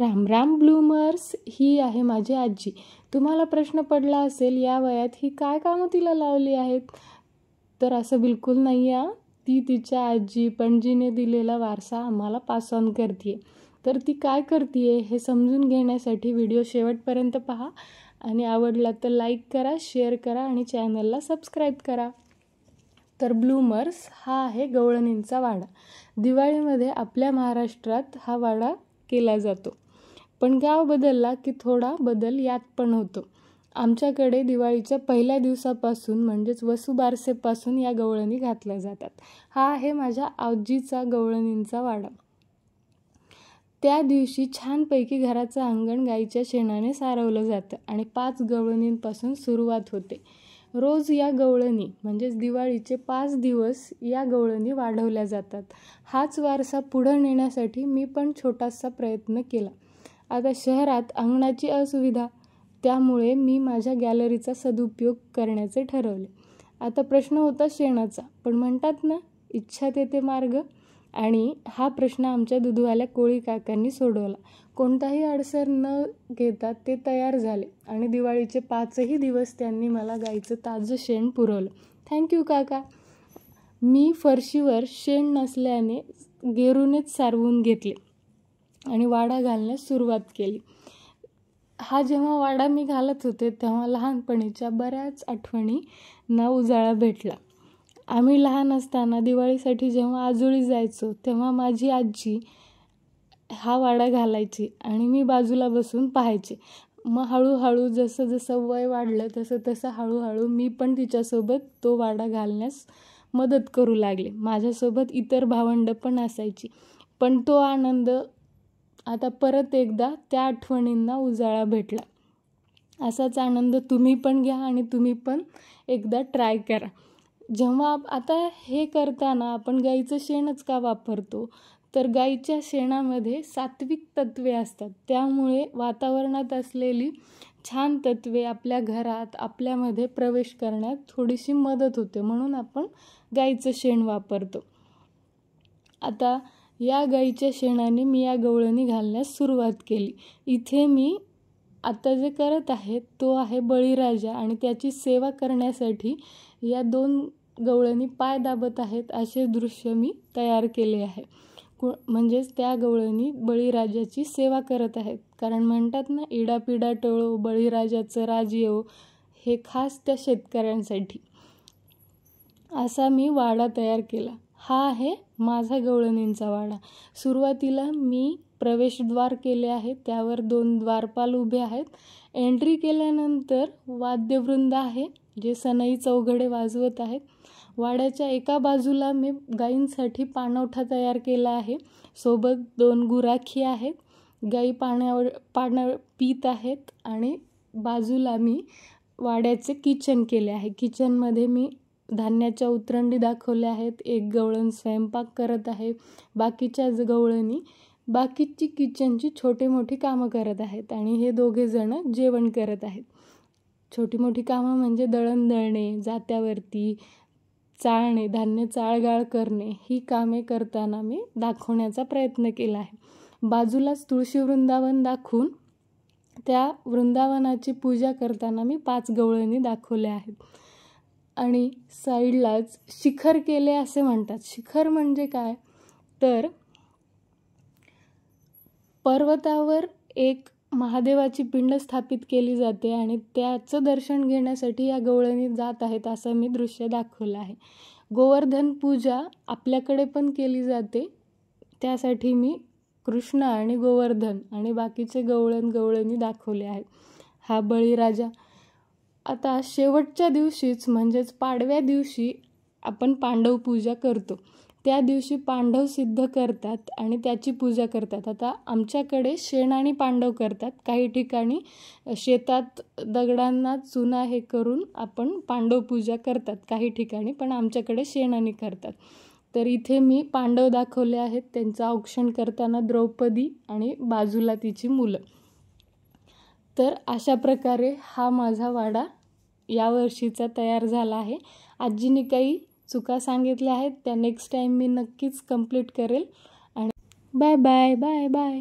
Ram Ram bloomers, ही आहे माझी आजी. तुम्हाला प्रश्न पडला असेल या वयात ही काय कामं तिला लावली आहेत. तर असं बिलकुल नाही आहे. ती तिच्या आजी पणजीने दिलेला वारसा आम्हाला पास ऑन करते. तर ती काय करते हे समजून घेण्यासाठी व्हिडिओ शेवटपर्यंत पहा आणि आवडला तर लाईक करा, शेअर करा आणि चॅनलला सबस्क्राईब करा. तर ब्लूमर्स हा आहे गवळणींचा वाडा. दिवाळीमध्ये आपल्या महाराष्ट्रात हा वाडा केला जातो. पण गाव बदलला की थोडा बदल यात पण होतो. आमच्याकडे दिवाळीच्या पहिल्या दिवसापासून म्हणजेच वसुबारसेपासून या गवळणी घातल्या जातात. हा आहे माझ्या आजीचा गवळणींचा वाडा. त्या दिवशी छानपैकी घराचं अंगण गाईच्या शेणाने सारवलं जातं आणि 5 गवळणींपासून सुरुवात होते. रोज या गवळणी म्हणजेच दिवाळीचे 5 दिवस या गवळणी वाढवल्या जातात. हाच वारसा पुढं नेण्यासाठी मी पण छोटासा प्रयत्न केला. आता शहरात अंगणाची असुविधा, त्यामुळे मी माझ्या गॅलरीचा सदुपयोग करण्याचे ठरवले. आता प्रश्न होता शेणाचा, पण म्हणतात ना इच्छा तेथे मार्ग, आणि हा प्रश्न आमच्या दूधवाल्या कोळी काकांनी सोडवला. कोणताही अडसर न घेता ते तयार झाले आणि दिवाळीचे 5ही दिवस त्यांनी मला गाईचं ताजं शेण पुरवलं. थँक्यू काका. मी फरशीवर शेण नसल्याने गेरूनेच सारवून घेतले आणि वाडा घालण्यास सुरुवात केली. हा जेव्हा वाडा मी घालत होते तेव्हा लहानपणीच्या बऱ्याच आठवणींना उजाळा भेटला. आम्ही लहान असताना दिवाळीसाठी जेव्हा आजोळी जायचो तेव्हा माझी आजी हा वाडा घालायची आणि मी बाजूला बसून पाहायचे. मग हळूहळू जसं जसं वय वाढलं तसं तसं हळूहळू मी पण तिच्यासोबत तो वाडा घालण्यास मदत करू लागले. माझ्यासोबत इतर भावंडं पण असायची. पण तो आनंद आता परत एकदा त्या आठवणींना उजाळा भेटला. असाच आनंद तुम्ही पण घ्या आणि तुम्ही पण एकदा ट्राय करा. जेव्हा आता हे करताना आपण गाईचं शेणच का वापरतो, तर गाईच्या शेणामध्ये सात्विक तत्वे असतात. त्यामुळे वातावरणात असलेली छान तत्वे आपल्या घरात आपल्यामध्ये प्रवेश करण्यात थोडीशी मदत होते, म्हणून आपण गाईचं शेण वापरतो. आता या गाईच्या शेणाने मी या गवळणी घालण्यास सुरुवात केली. इथे मी आता जे करत आहे तो आहे बळीराजा आणि त्याची सेवा करण्यासाठी या 2 गवळणी पाय दाबत आहेत असे दृश्य मी तयार केले आहे. म्हणजेच त्या गवळणी बळीराजाची सेवा करत आहेत. कारण म्हणतात ना, इडापिडा टळो बळीराजाचं राज येवो, हे खास त्या शेतकऱ्यांसाठी. असा मी वाडा तयार केला. हा आहे माझा गवळणींचा वाडा. सुरुवातीला मी प्रवेशद्वार केले आहे, त्यावर 2 द्वारपाल उभे आहेत. एंट्री केल्यानंतर वाद्यवृंद आहे जे सनई चौघडे वाजवत आहेत. वाड्याच्या एका बाजूला मी गायींसाठी पाणवठा तयार केला आहे. सोबत 2 गुराखी आहेत. गाई पाणी पीत आहेत आणि बाजूला मी वाड्याचे किचन केले आहे. किचनमध्ये मी धान्याच्या उतरंडी दाखवल्या आहेत. एक गवळण स्वयंपाक करत आहे. बाकीच्या गवळणी बाकीची किचनची छोटी मोठी कामं करत आहेत आणि हे 2घे जण जेवण करत आहेत. छोटी मोठी कामं म्हणजे दळण दळणे, जात्यावरती चाळणे, धान्य चाळगाळ करणे, ही कामे करताना मी दाखवण्याचा प्रयत्न केला आहे. बाजूलाच तुळशी वृंदावन दाखवून त्या वृंदावनाची पूजा करताना मी 5 गवळणी दाखवल्या आहेत. आणि साईडलाच शिखर केले असे म्हणतात. शिखर म्हणजे काय, तर पर्वतावर एक महादेवाची पिंड स्थापित केली जाते आणि त्याचं दर्शन घेण्यासाठी या गवळणी जात आहेत असं मी दृश्य दाखवलं आहे. गोवर्धन पूजा आपल्याकडे पण केली जाते, त्यासाठी मी कृष्ण आणि गोवर्धन आणि बाकीचे गवळणी दाखवले आहेत. हा बळीराजा. आता शेवटच्या दिवशीच म्हणजेच पाडव्या दिवशी आपण पांडव पूजा करतो. त्या दिवशी पांडव सिद्ध करतात आणि त्याची पूजा करतात. आता आमच्याकडे शेण आणि पांडव करतात. काही ठिकाणी शेतात दगडांना चुना हे करून आपण पांडव पूजा करतात काही ठिकाणी, पण आमच्याकडे शेणाने करतात. तर इथे मी पांडव दाखवले आहेत, त्यांचं औक्षण करताना द्रौपदी आणि बाजूला तिची मुलं. तर अशा प्रकारे हा माझा वाडा यावर्षीचा तयार झाला आहे. आजीने काही चुका सांगितल्या आहेत, त्या नेक्स्ट टाईम मी नक्कीच कंप्लीट करेल. आणि बाय बाय बाय बाय.